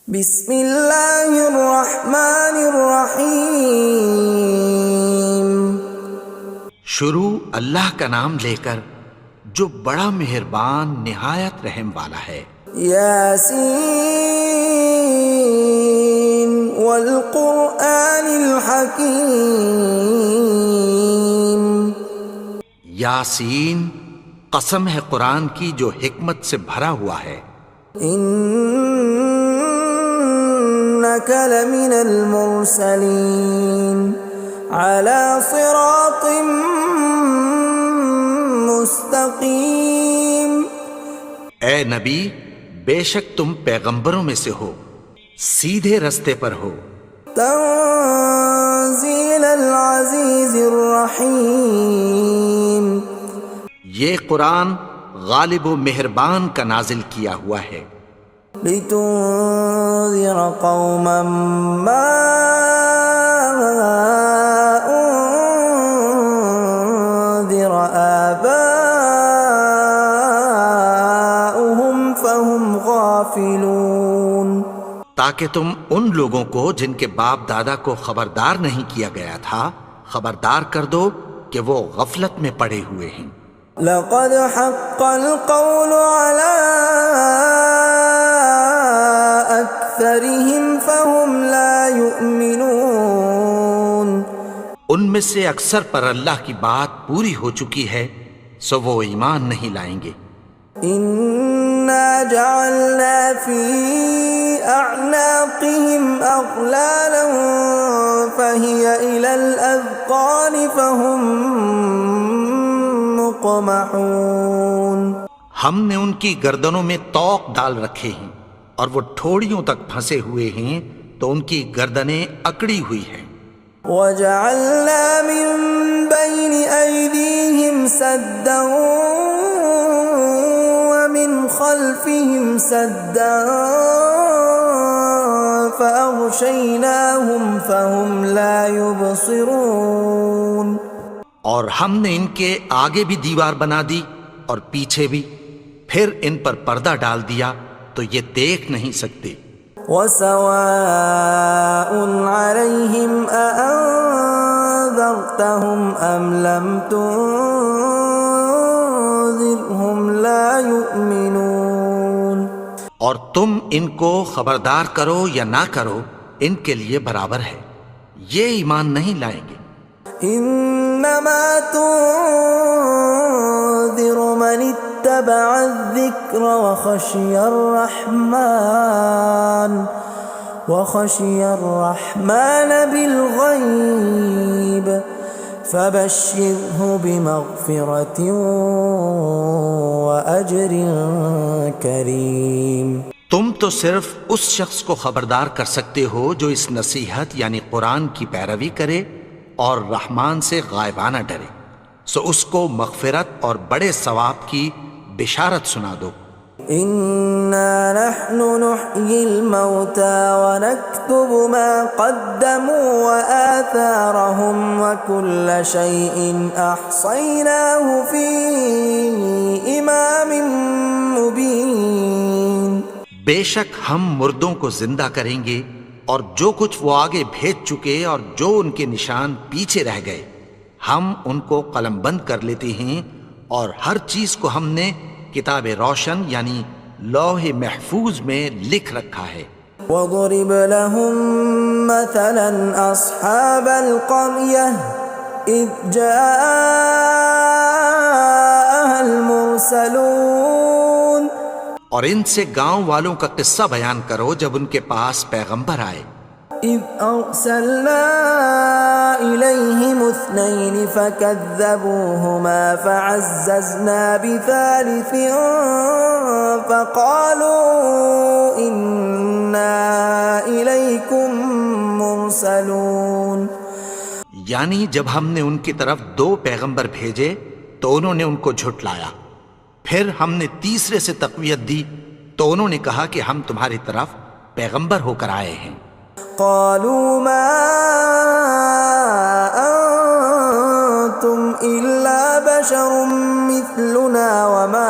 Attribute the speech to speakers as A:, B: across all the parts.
A: بسم اللہ الرحمن الرحیم۔
B: شروع اللہ کا نام لے کر جو بڑا مہربان نہایت رحم والا ہے۔
A: یاسین والقرآن الحکیم۔
B: یاسین، قسم ہے قرآن کی جو حکمت سے بھرا ہوا ہے۔
A: انک لمن المرسلین علی صراط مستقیم۔
B: اے نبی، بے شک تم پیغمبروں میں سے ہو، سیدھے رستے پر ہو۔
A: تنزیل العزیز الرحیم۔
B: یہ قرآن غالب و مہربان کا نازل کیا ہوا ہے۔
A: لتنذر قوما ما انذر آباؤهم فهم غافلون۔
B: تاکہ تم ان لوگوں کو جن کے باپ دادا کو خبردار نہیں کیا گیا تھا خبردار کر دو کہ وہ غفلت میں پڑے ہوئے ہیں۔
A: لقد حق القول على أكثرهم فهم لا يؤمنون۔
B: ان میں سے اکثر پر اللہ کی بات پوری ہو چکی ہے سو وہ ایمان نہیں لائیں گے۔
A: إنا جعلنا في أعناقهم أغلالا فهي إلى الأذقان فهم مقمحون۔
B: ہم نے ان کی گردنوں میں طوق ڈال رکھے ہیں اور وہ ٹھوڑیوں تک پھنسے ہوئے ہیں تو ان کی گردنیں اکڑی ہوئی ہیں۔
A: وَجَعَلْنَا مِن بَيْنِ أَيْدِيهِمْ سَدًّا وَمِنْ خَلْفِهِمْ سَدًّا فَأَغْشَيْنَاهُمْ فَهُمْ لَا يُبْصِرُونَ۔
B: اور ہم نے ان کے آگے بھی دیوار بنا دی اور پیچھے بھی، پھر ان پر پردہ ڈال دیا تو یہ دیکھ نہیں سکتے۔
A: وَسَوَاءٌ عَلَيْهِمْ أَأَنذَرْتَهُمْ أَمْ لَمْ تُنذِرْهُمْ لَا يُؤْمِنُونَ۔
B: اور تم ان کو خبردار کرو یا نہ کرو ان کے لیے برابر ہے، یہ ایمان نہیں لائیں گے۔
A: انما تنذر من اتبع الذکر وخشی الرحمن بالغیب فبشرہ بمغفرۃ واجر کریم۔
B: تم تو صرف اس شخص کو خبردار کر سکتے ہو جو اس نصیحت یعنی قرآن کی پیروی کرے اور رحمان سے غائبانہ ڈرے، سو اس کو مغفرت اور بڑے ثواب کی بشارت سنا دو۔
A: اِنَّا نَحْنُ نُحْيِي الْمَوْتَى وَنَكْتُبُ مَا قَدَّمُوا وَآثَارَهُمْ وَكُلَّ شَيْءٍ أَحْصَيْنَاهُ فِي إِمَامٍ مُبِينٍ۔
B: بے شک ہم مردوں کو زندہ کریں گے اور جو کچھ وہ آگے بھیج چکے اور جو ان کے نشان پیچھے رہ گئے ہم ان کو قلم بند کر لیتے ہیں، اور ہر چیز کو ہم نے کتاب روشن یعنی لوح محفوظ میں لکھ رکھا ہے۔
A: وَضُرِبْ لَهُم مَّثَلًا أَصْحَابَ الْقَرْيَةِ إِذْ جَاءَهَا الْمُرْسَلُونَ۔
B: اور ان سے گاؤں والوں کا قصہ بیان کرو جب ان کے پاس پیغمبر آئے۔
A: إِذْ أَرْسَلْنَا إِلَيْهِمُ اثْنَيْنِ فَكَذَّبُوهُمَا فَعَزَّزْنَا بِثَالِثٍ فَقَالُوا إِنَّا إِلَيْكُمْ مُرْسَلُونَ۔
B: یعنی جب ہم نے ان کی طرف دو پیغمبر بھیجے تو انہوں نے ان کو جھٹلایا، پھر ہم نے تیسرے سے تقویت دی تو انہوں نے کہا کہ ہم تمہاری طرف پیغمبر ہو کر آئے ہیں۔
A: قالوا ما انتم الا بشر مثلنا وما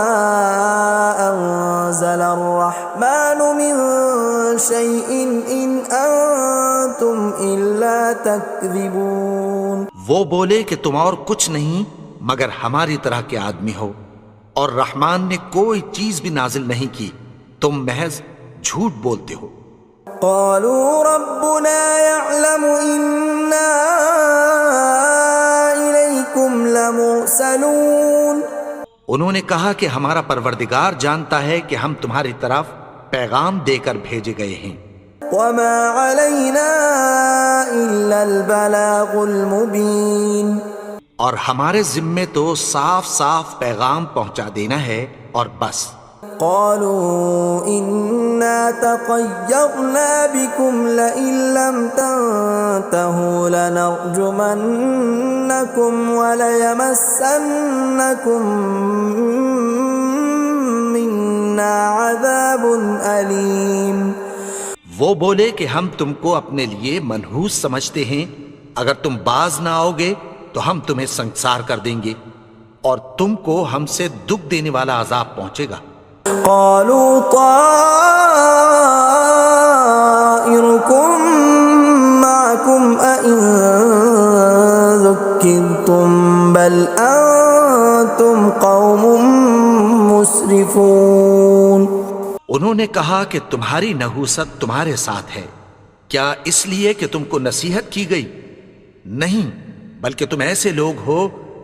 A: انزل الرحمن من شيء إن أنتم إلا تكذبون.
B: وہ بولے کہ تم اور کچھ نہیں مگر ہماری طرح کے آدمی ہو، اور رحمان نے کوئی چیز بھی نازل نہیں کی، تم محض جھوٹ بولتے ہو.
A: قالوا ربنا يعلم إنا إليكم لمرسلون.
B: انہوں نے کہا کہ ہمارا پروردگار جانتا ہے کہ ہم تمہاری طرف پیغام دے کر بھیجے گئے ہیں.
A: وما علينا إلا البلاغ المبين.
B: اور ہمارے ذمے تو صاف صاف پیغام پہنچا دینا ہے اور بس.
A: قالوا إنا تطيرنا بكم لئن لم تنتهوا لنرجمنكم وليمسنكم منا عذاب أليم.
B: وہ بولے کہ ہم تم کو اپنے لیے منحوس سمجھتے ہیں، اگر تم باز نہ آؤ گے تو ہم تمہیں سنسار کر دیں گے اور تم کو ہم سے دکھ دینے والا عذاب پہنچے گا.
A: قالوا طائركم معكم أئن ذكرتم بل أنتم قوم مسرفون.
B: انہوں نے کہا کہ تمہاری نحوست تمہارے ساتھ ہے، کیا اس لیے کہ تم کو نصیحت کی گئی؟ نہیں، بلکہ تم ایسے لوگ ہو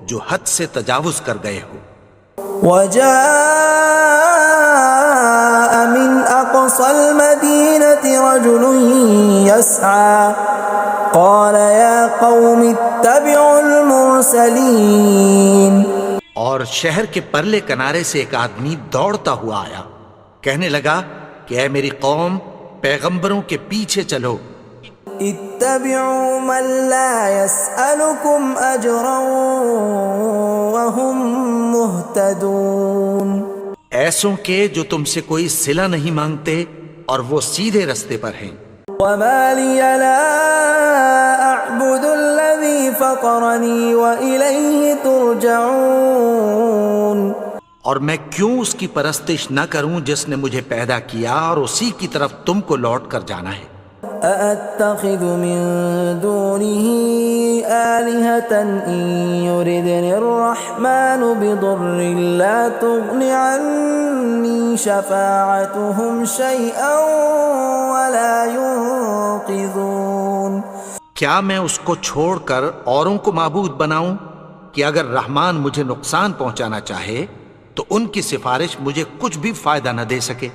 B: جو حد سے تجاوز کر گئے ہو.
A: وجاء من أقصى المدينة رجل يسعى قال يا قوم اتبعوا المرسلين.
B: اور شہر کے پرلے کنارے سے ایک آدمی دوڑتا ہوا آیا، کہنے لگا کہ اے میری قوم، پیغمبروں کے پیچھے چلو.
A: اتبعوا من لا يسألكم أجرا وهم مهتدون.
B: ایسوں کے جو تم سے کوئی صلہ نہیں مانگتے اور وہ سیدھے رستے پر ہیں.
A: وما لي لا أعبد الذي فطرني وإليه ترجعون.
B: اور میں کیوں اس کی پرستش نہ کروں جس نے مجھے پیدا کیا اور اسی کی طرف تم کو لوٹ کر جانا ہے.
A: أأتخذ من دونه آلهة إن يردني الرحمن بضر لا تغن عني شفاعتهم شيئا ولا ينقذون.
B: کیا میں اس کو چھوڑ کر اوروں کو معبود بناؤں کہ اگر رحمان مجھے نقصان پہنچانا چاہے تو ان کی سفارش مجھے کچھ بھی فائدہ نہ دے سکے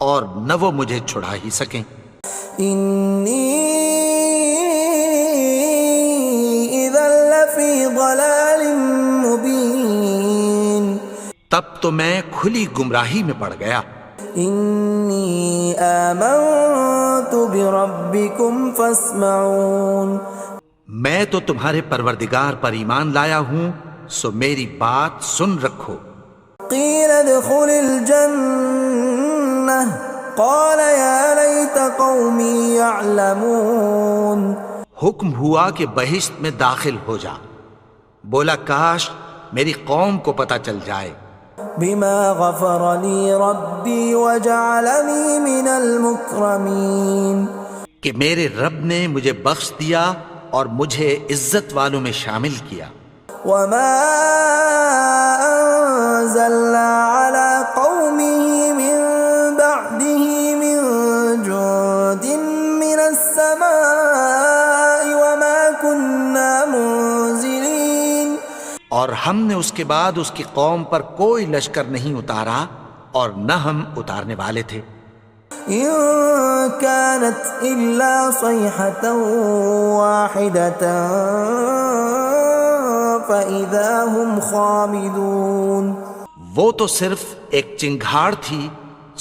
B: اور نہ وہ مجھے چھڑا ہی سکیں.
A: إني إذا لفي ضلال مبين.
B: تب تو میں کھلی گمراہی میں پڑ گیا.
A: إني آمنت بربكم فاسمعون.
B: میں تو تمہارے پروردگار پر ایمان لایا ہوں، سو میری بات سن رکھو.
A: قيل ادخل الجنة قال يا ليت قومي يعلمون.
B: حکم ہوا کہ بہشت میں داخل ہو جا. بولا کاش میری قوم کو پتہ چل جائے.
A: بما غفر لي ربي وجعلني من المكرمين.
B: کہ میرے رب نے مجھے بخش دیا اور مجھے عزت والوں میں شامل کیا.
A: وما أنزلنا على قومه من بعده من جند من السماء وما كنا منزلين.
B: اور ہم نے اس کے بعد اس کی قوم پر کوئی لشکر نہیں اتارا اور نہ ہم اتارنے والے تھے.
A: إن كانت إلا صيحة واحدة فإذا هم خامدون.
B: وہ تو صرف ایک چنگھاڑ تھی،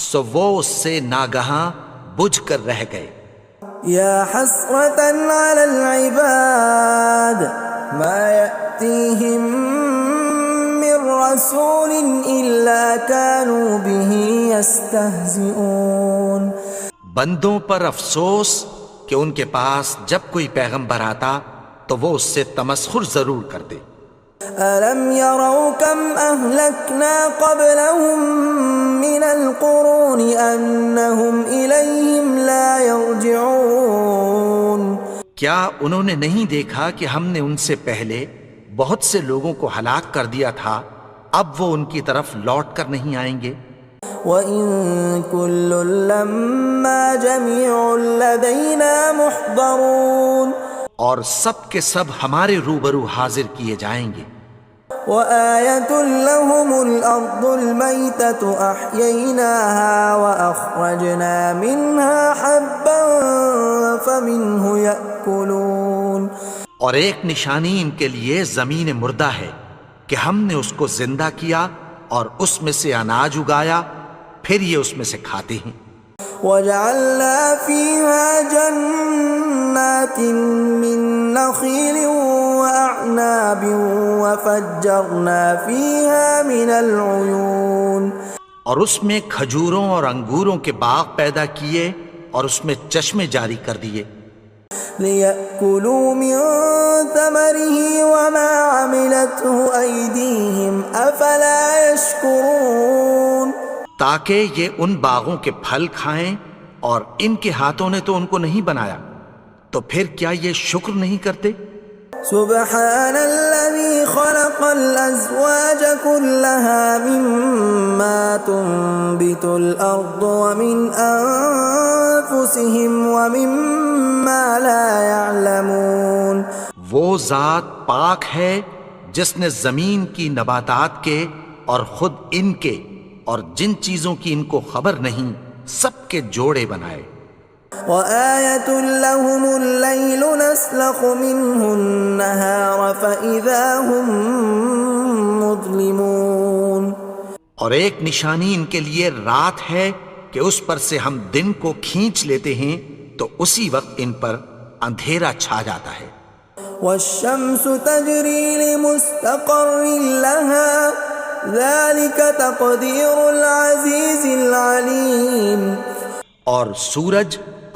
B: سو وہ اس سے ناگہاں بجھ کر رہ گئے.
A: يا حسرة على العباد ما يأتيهم من رسول إلا كانوا به يستهزئون.
B: بندوں پر افسوس کہ ان کے پاس جب کوئی پیغمبر آتا تو وہ اس سے تمسخر ضرور کرتے.
A: ألم يروا كم أهلكنا قبلهم من القرون أنهم إليهم لا يرجعون
B: کیا انہوں نے نہیں دیکھا کہ ہم نے ان سے پہلے بہت سے لوگوں کو ہلاک کر دیا تھا، اب وہ ان کی طرف لوٹ کر نہیں آئیں گے؟
A: وَإِن كُلٌّ لَّمَّا جَمِيعٌ لَّدَيْنَا مُحْضَرُونَ
B: اور سب کے سب ہمارے روبرو حاضر کیے جائیں گے۔
A: وَآيَةٌ لَّهُمُ الْأَرْضُ الْمَيْتَةُ أَحْيَيْنَاهَا وَأَخْرَجْنَا مِنْهَا حَبًّا فَمِنْهُ يَأْكُلُونَ
B: اور ایک نشانی ان کے لیے زمین مردہ ہے کہ ہم نے اس کو زندہ کیا اور اس میں سے اناج اگایا، پھر یہ اس میں سے کھاتے ہیں۔
A: وَجَعَلْنَا فِيهَا جَنَّاتٍ مِّن نَّخِيلٍ وَأَعْنَابٍ وَفَجَّرْنَا فِيهَا مِنَ الْعُيُونِ
B: اور اس میں کھجوروں اور انگوروں کے باغ پیدا کیے اور اس میں چشمے جاری کر دیے،
A: لِيَأْكُلُوا مِن ثَمَرِهِ وَمَا عَمِلَتْهُ أَيْدِيهِمْ أَفَلَا يَشْكُرُونَ
B: تاکہ یہ ان باغوں کے پھل کھائیں، اور ان کے ہاتھوں نے تو ان کو نہیں بنایا، تو پھر کیا یہ شکر نہیں کرتے؟
A: سبحان الذي خلق الأزواج كلها مما تنبت الأرض ومن أنفسهم ومما لا يعلمون
B: وہ ذات پاک ہے جس نے زمین کی نباتات کے اور خود ان کے اور جن چیزوں کی ان کو خبر نہیں سب کے جوڑے بنائے۔
A: وَآيَةٌ لَّهُمُ اللَّيْلُ نَسْلَخُ مِنْهُ النَّهَارَ فَإِذَا هُم مُظْلِمُونَ
B: اور ایک نشانی ان کے لیے رات ہے کہ اس پر سے ہم دن کو کھینچ لیتے ہیں تو اسی وقت ان پر اندھیرا چھا جاتا ہے۔
A: وَالشَّمْسُ تَجْرِي لِمُسْتَقَرٍّ لَّهَا ذَلِكَ تَقْدِيرُ الْعَزِيزِ الْعَلِيمِ
B: اور سورج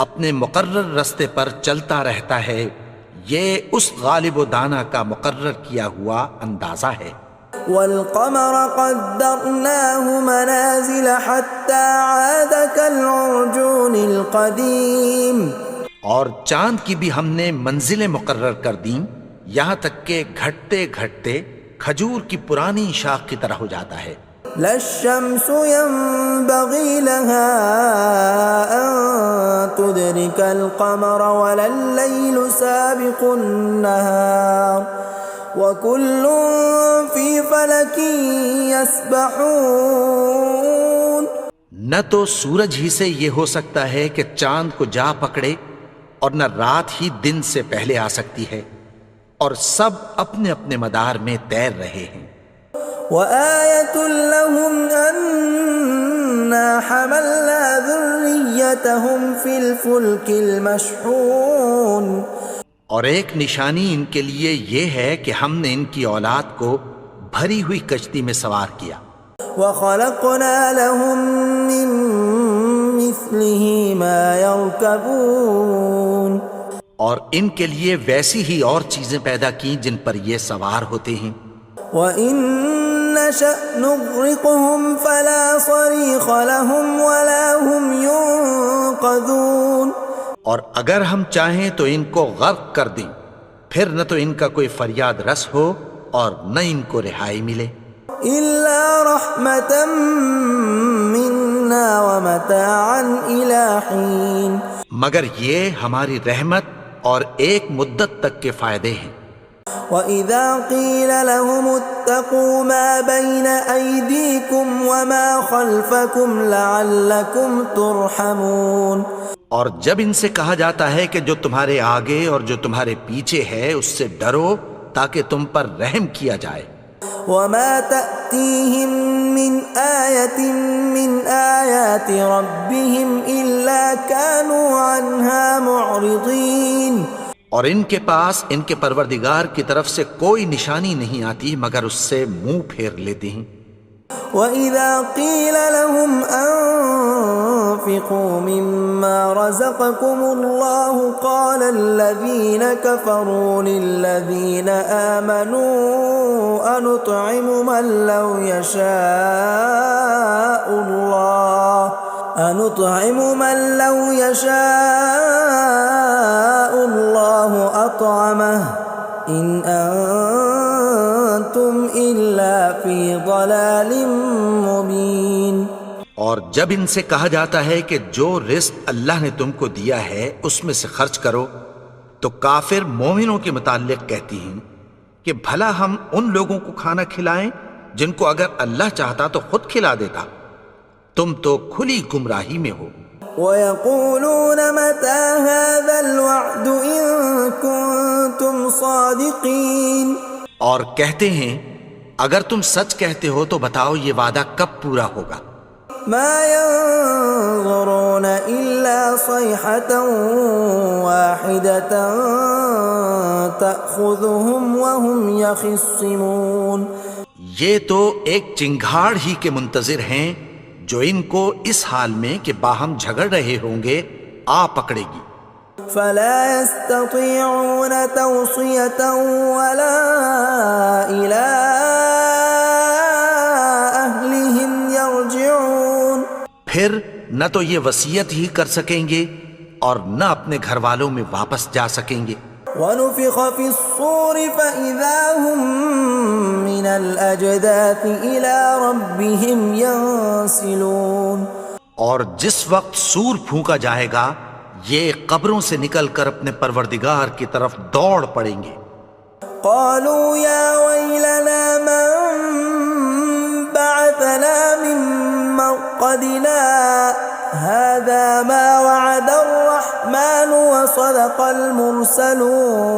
B: اپنے مقرر رستے پر چلتا رہتا ہے، یہ اس غالب و دانا کا مقرر کیا ہوا اندازہ ہے۔
A: وَالْقَمَرَ قَدَّرْنَاهُ مَنَازِلَ حَتَّى عَادَ كَالْعُرْجُونِ الْقَدِيمِ
B: اور چاند کی بھی ہم نے منزلیں مقرر کر دیں، یہاں تک کہ گھٹتے گھٹتے کھجور کی پرانی شاخ کی طرح ہو جاتا ہے۔
A: لا الشمس ينبغي لها أن تدرك القمر ولا الليل سابق النهار وكل في فلك يسبحون
B: نہ تو سورج ہی سے یہ ہو سکتا ہے کہ چاند کو جا پکڑے، اور نہ رات ہی دن سے پہلے آ سکتی ہے، اور سب اپنے اپنے مدار میں تیر رہے ہیں۔
A: وَآيَةٌ لَّهُمْ أَنَّا حَمَلْنَا ذُرِّيَّتَهُمْ فِي الْفُلْكِ الْمَشْحُونِ
B: اور ایک نشانی ان کے لیے یہ ہے کہ ہم نے ان کی اولاد کو بھری ہوئی کشتی میں سوار کیا۔
A: وَخَلَقْنَا لَهُم مِّن مِّثْلِهِ مَا يَرْكَبُونَ
B: اور ان کے لیے ویسی ہی اور چیزیں پیدا کی جن پر یہ سوار ہوتے ہیں۔
A: وَإِن نَّشَأْ نُغْرِقْهُمْ فَلَا صَرِيخَ لَهُمْ وَلَا هُمْ يُنقَذُونَ
B: اور اگر ہم چاہیں تو ان کو غرق کر دیں، پھر نہ تو ان کا کوئی فریاد رس ہو اور نہ ان کو رہائی ملے۔
A: إِلَّا رَحْمَةً مِّنَّا وَمَتَاعًا إِلَىٰ حِينٍ
B: مگر یہ ہماری رحمت اور ایک مدت تک کے فائدے ہیں۔
A: وَإِذَا قِيلَ لَهُمُ اتَّقُوا مَا بَيْنَ أَيْدِيكُمْ وَمَا خَلْفَكُمْ لَعَلَّكُمْ تُرْحَمُونَ
B: اور جب ان سے کہا جاتا ہے کہ جو تمہارے آگے اور جو تمہارے پیچھے ہے اس سے ڈرو تاکہ تم پر رحم کیا جائے۔
A: وَمَا تَأْتِيهِم مِّنْ آيَةٍ مِّنْ آيَاتِ رَبِّهِمْ إِلَّا كَانُوا عَنْهَا مُعْرِضِينَ
B: اور ان کے پاس ان کے پروردگار کی طرف سے کوئی نشانی نہیں آتی مگر اس سے منہ پھیر لیتے ہیں۔
A: وَإِذَا قِيلَ لَهُمْ وأنفقوا مما رزقكم الله قال الذين كفروا للذين آمنوا أنطعم من لو يشاء الله أطعمه إن أنتم إلا في ضلال مبين۔
B: اور جب ان سے کہا جاتا ہے کہ جو رزق اللہ نے تم کو دیا ہے اس میں سے خرچ کرو، تو کافر مومنوں کے متعلق کہتی ہیں کہ بھلا ہم ان لوگوں کو کھانا کھلائیں جن کو اگر اللہ چاہتا تو خود کھلا دیتا، تم تو کھلی گمراہی میں ہو۔
A: وَيَقُولُونَ مَتَى هَذَا الْوَعْدُ إِن كُنتُمْ صَادِقِينَ،
B: اور کہتے ہیں اگر تم سچ کہتے ہو تو بتاؤ یہ وعدہ کب پورا ہوگا۔
A: مَا يَنظُرُونَ إِلَّا صَيْحَةً وَاحِدَةً تَأْخُذُهُمْ وَهُمْ يَخِصِّمُونَ،
B: یہ تو ایک چنگھاڑ ہی کے منتظر ہیں جو ان کو اس حال میں کہ باہم جھگڑ رہے ہوں گے آ پکڑے گی۔
A: فَلَا يَسْتَطِيعُونَ تَوْصِيَةً وَلَا إِلَىٰ أَهْلِهِمْ يَرْجِعُونَ،
B: پھر نہ تو یہ وصیت ہی کر سکیں گے اور نہ اپنے گھر والوں میں واپس جا سکیں گے۔
A: وَنُفِخَ فِي الصُّورِ فَإِذَا هُم مِّنَ الْأَجْدَاثِ إِلَىٰ رَبِّهِمْ يَنسِلُونَ،
B: اور جس وقت سور پھونکا جائے گا یہ قبروں سے نکل کر اپنے پروردگار کی طرف دوڑ پڑیں گے۔
A: قالوا يا ويلنا من بعثنا من مرقدنا هذا ما وعد الرحمن وصدق المرسلون،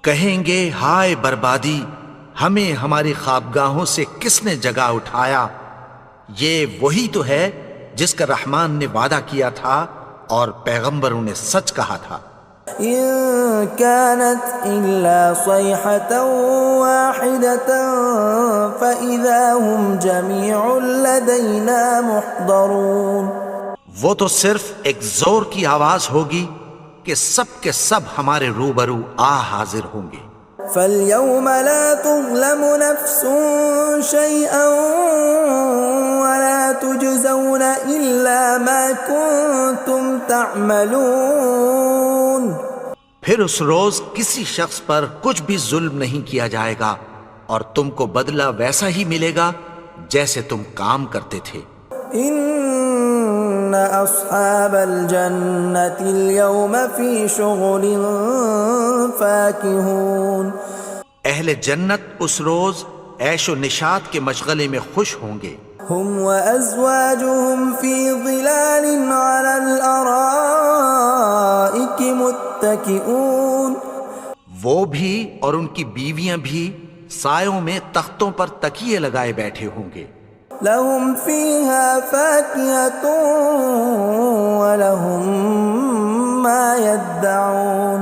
B: کہیں گے ہائے بربادی، ہمیں ہماری خوابگاہوں سے کس نے جگا اٹھایا، یہ وہی تو ہے جس کا رحمان نے وعدہ کیا تھا اور پیغمبروں نے سچ کہا تھا۔
A: إن كانت إلا صيحة واحدة فإذا هم جميع لدينا محضرون،
B: وہ تو صرف ایک زور کی آواز ہوگی کہ سب کے سب ہمارے روبرو آ حاضر ہوں گے۔
A: فاليوم لا تظلم نفس شيئا ولا تجزون إلا ما كنتم تعملون،
B: پھر اس روز کسی شخص پر کچھ بھی ظلم نہیں کیا جائے گا اور تم کو بدلہ ویسا ہی ملے گا جیسے تم کام کرتے تھے۔
A: ان اصحاب الجنة اليوم في شغل فاكهون، اہل
B: جنت اس روز عیش و نشاط کے مشغلے میں خوش ہوں گے۔
A: هم وازواجهم في ظلال على الارائك متكئون،
B: وہ بھی اور ان کی بیویاں بھی سایوں میں تختوں پر تکیے لگائے بیٹھے ہوں گے۔
A: لهم فيها فاكهة ولهم ما يدعون،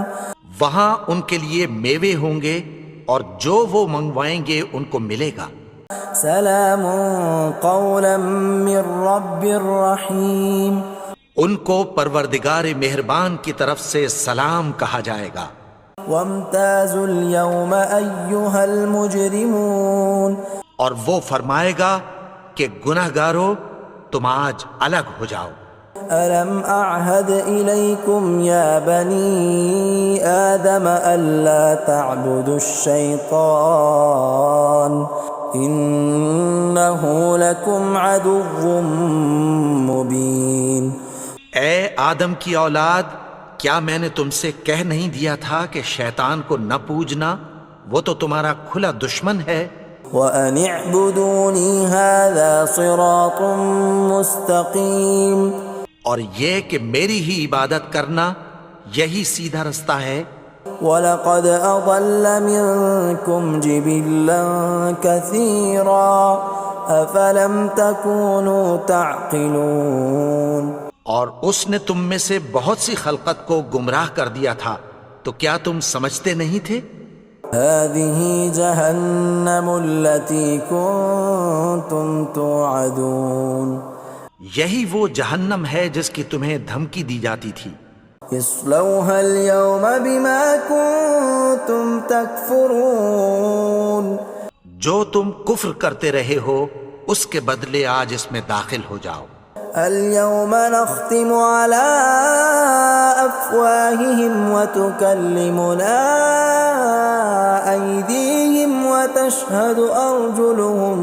B: وہاں ان کے لیے میوے ہوں گے اور جو وہ منگوائیں گے ان کو ملے گا۔
A: سلام قولا من رب الرحیم،
B: ان کو پروردگار مہربان کی طرف سے سلام کہا جائے گا۔
A: وامتازوا اليوم ایھا المجرمون،
B: اور وہ فرمائے گا کہ گنہگارو تم آج الگ ہو جاؤ۔
A: ألم أعهد إليكم يا بني آدم ألا تعبدوا الشيطان إنه لكم عدو مبين۔
B: اے آدم کی اولاد، کیا میں نے تم سے کہہ نہیں دیا تھا کہ شیطان کو نہ پوجنا، وہ تو تمہارا کھلا دشمن ہے۔
A: وَأَنِ اعْبُدُونِي هَذَا صِرَاطٌ مُسْتَقِيمٌ،
B: اور یہ کہ میری ہی عبادت کرنا یہی سیدھا رستہ ہے۔
A: وَلَقَدْ أَضَلَّ مِنْكُمْ جِبِلًّا كَثِيرًا أَفَلَمْ تَكُونُوا تَعْقِلُونَ،
B: اور اس نے تم میں سے بہت سی خلقت کو گمراہ کر دیا تھا، تو کیا تم سمجھتے نہیں تھے؟
A: هَذِهِ جَهَنَّمُ الَّتِي كُنْتُمْ تُوعَدُونَ،
B: یہی وہ جہنم ہے جس کی تمہیں دھمکی دی جاتی تھی.
A: اصلوها اليوم بما كنتم تكفرون.
B: جو تم کفر کرتے رہے ہو اس کے بدلے آج اس میں داخل ہو جاؤ.
A: اليوم نختم على أفواههم وتكلمنا أيديهم وتشهد أرجلهم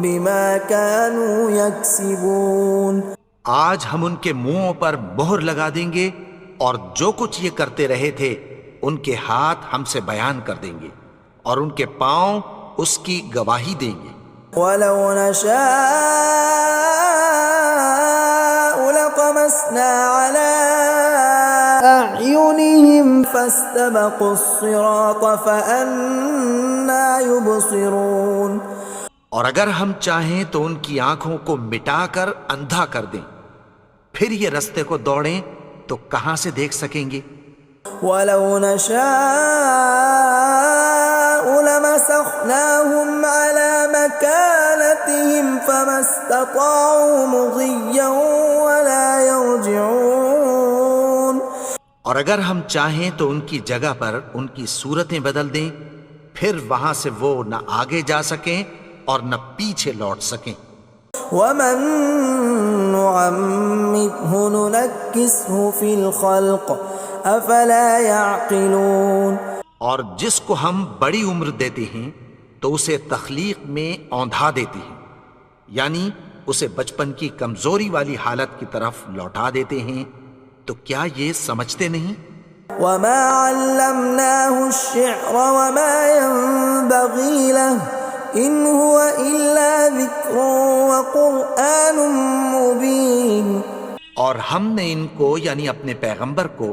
A: بما كانوا يكسبون.
B: آج ہم ان کے منہوں پر مہر لگا دیں گے اور جو کچھ یہ کرتے رہے تھے ان کے ہاتھ ہم سے بیان کر دیں گے اور ان کے پاؤں اس کی گواہی دیں گے.
A: ولو نشاء لطمسنا على أعينهم فاستبقوا الصراط فأنى يبصرون.
B: اور اگر ہم چاہیں تو ان کی آنکھوں کو مٹا کر اندھا کر دیں، پھر یہ رستے کو دوڑیں تو کہاں سے دیکھ سکیں گے.
A: ولو نشاء لمسخناهم على مكانتهم فما استطاعوا مضيا ولا يرجعون.
B: اور اگر ہم چاہیں تو ان کی جگہ پر ان کی صورتیں بدل دیں، پھر وہاں سے وہ نہ آگے جا سکیں اور نہ پیچھے لوٹ سکیں.
A: ومن نعمره ننكسه في الخلق افلا يعقلون.
B: اور جس کو ہم بڑی عمر دیتے ہیں تو اسے تخلیق میں اوندھا دیتے ہیں، یعنی اسے بچپن کی کمزوری والی حالت کی طرف لوٹا دیتے ہیں. تو کیا یہ سمجھتے نہیں؟
A: وما علمناه الشعر وما ينبغي له ان هو الا ذکر وقرآن مبین.
B: اور ہم نے ان کو یعنی اپنے پیغمبر کو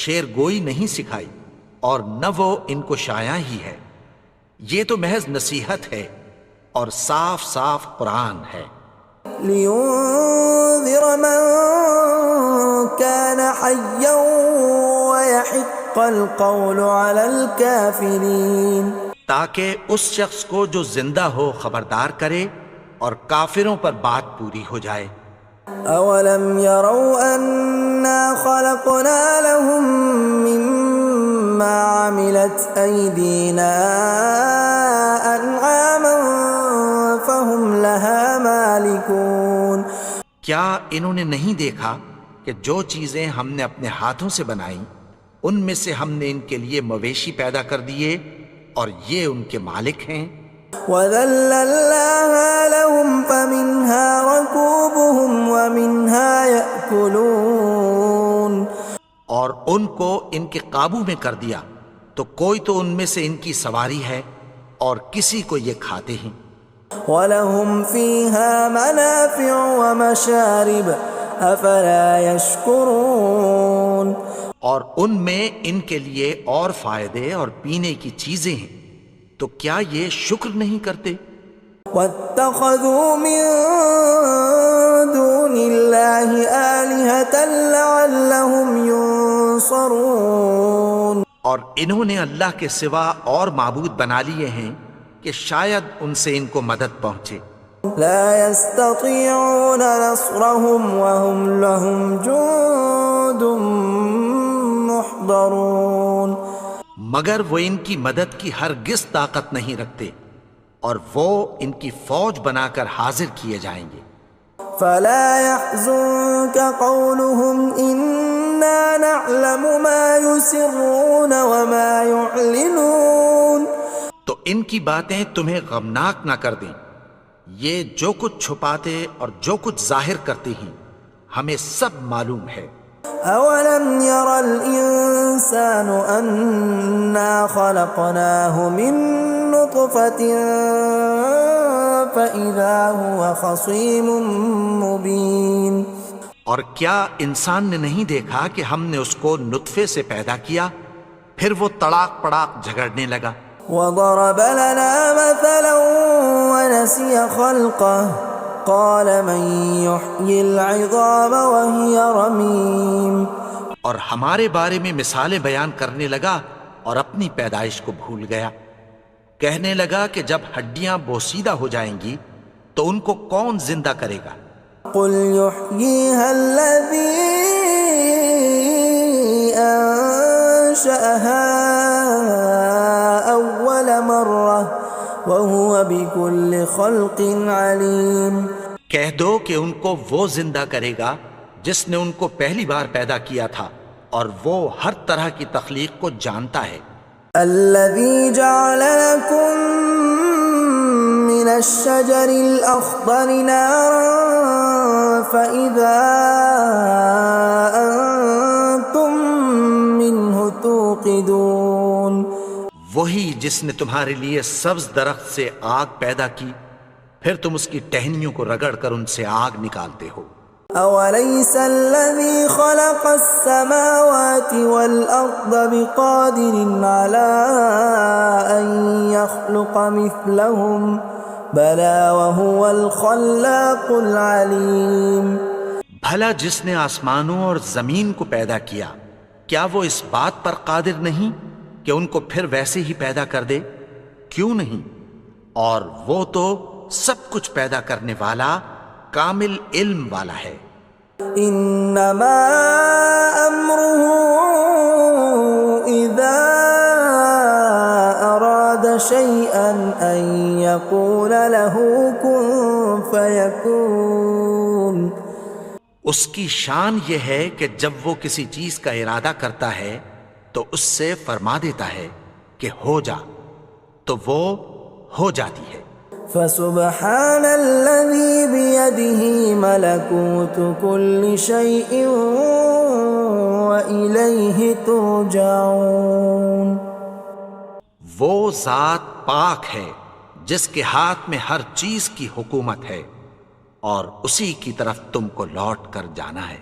B: شعر گوئی نہیں سکھائی اور نہ وہ ان کو شایع ہی ہے، یہ تو محض نصیحت ہے اور صاف صاف قرآن ہے.
A: لینذر من كان حیا ويحق القول على الكافرین.
B: تاکہ اس شخص کو جو زندہ ہو خبردار کرے اور کافروں پر بات پوری ہو جائے.
A: اولم يروا انا خلقنا لهم مما عملت ايدينا انعاما فهم لها مالكون.
B: کیا انہوں نے نہیں دیکھا کہ جو چیزیں ہم نے اپنے ہاتھوں سے بنائیں ان میں سے ہم نے ان کے لیے مویشی پیدا کر دیے اور یہ ان کے مالک ہیں.
A: وَذَلَّلْنَاهَا لَهُمْ فَمِنْهَا رَكُوبُهُمْ وَمِنْهَا يَأْكُلُونَ.
B: اور ان کو ان کے قابو میں کر دیا تو کوئی تو ان میں سے ان کی سواری ہے اور کسی کو یہ کھاتے ہیں.
A: وَلَهُمْ فِيهَا مَنَافِعُ وَمَشَارِبُ أَفَلَا يَشْكُرُونَ.
B: اور ان میں ان کے لیے اور فائدے اور پینے کی چیزیں ہیں، تو کیا یہ شکر نہیں کرتے؟
A: وَاتَّخَذُوا مِن دُونِ اللَّهِ آلِهَةً لَعَلَّهُمْ يُنصَرُونَ.
B: اور انہوں نے اللہ کے سوا اور معبود بنا لیے ہیں کہ شاید ان سے ان کو مدد پہنچے.
A: لا يستطيعون نصرهم وهم لهم جند محضرون.
B: مگر وہ ان کی مدد کی ہرگز طاقت نہیں رکھتے اور وہ ان کی فوج بنا کر حاضر کیے جائیں گے.
A: فلا يحزنك قولهم إنا نعلم ما يسرون وما يعلنون.
B: تو ان کی باتیں تمہیں غمناک نہ کر دیں، یہ جو کچھ چھپاتے اور جو کچھ ظاہر کرتے ہیں ہمیں سب معلوم ہے.
A: اولم ير الانسان انا خلقناه من نطفة فاذا هو خصيم مبين.
B: اور کیا انسان نے نہیں دیکھا کہ ہم نے اس کو نطفے سے پیدا کیا پھر وہ تڑاک پڑاک جھگڑنے لگا.
A: وضرب لنا مثلا ونسي خلقه قال من يحيي العظام وهي رميم.
B: اور ہمارے بارے میں مثالیں بیان کرنے لگا اور اپنی پیدائش کو بھول گیا. کہنے لگا کہ جب ہڈیاں بوسیدہ ہو جائیں گی تو ان کو کون زندہ کرے گا
A: قل يحييها الذي أنشأها أول مرة وهو بكل خلق عليم.
B: کہہ دو کہ ان کو وہ زندہ کرے گا جس نے ان کو پہلی بار پیدا کیا تھا اور وہ ہر طرح کی تخلیق کو جانتا ہے.
A: الذي جعل لكم من الشجر الأخضر نارا فإذا أنتم منه توقدون.
B: وہی جس نے تمہارے لیے سبز درخت سے آگ پیدا کی پھر تم اس کی ٹہنیوں کو رگڑ کر ان سے آگ نکالتے ہو.
A: أوليس الذي خلق السماوات والأرض بقادر على أن يخلق مثلهم بلى وهو الخلاق العليم.
B: بھلا جس نے آسمانوں اور زمین کو پیدا کیا کیا وہ اس بات پر قادر نہیں کہ ان کو پھر ویسے ہی پیدا کر دے؟ کیوں نہیں؟ اور وہ تو سب کچھ پیدا کرنے والا کامل علم والا ہے.
A: انما امره اذا اراد شيئا ان يقول له كن فيكون.
B: اس کی شان یہ ہے کہ جب وہ کسی چیز کا ارادہ کرتا ہے تو اس سے فرما دیتا ہے کہ ہو جا تو وہ ہو جاتی ہے.
A: فسبحان الذي بيده ملكوت كل شيء وإليه ترجعون.
B: وہ ذات پاک ہے جس کے ہاتھ میں ہر چیز کی حکومت ہے اور اسی کی طرف تم کو لوٹ کر جانا ہے.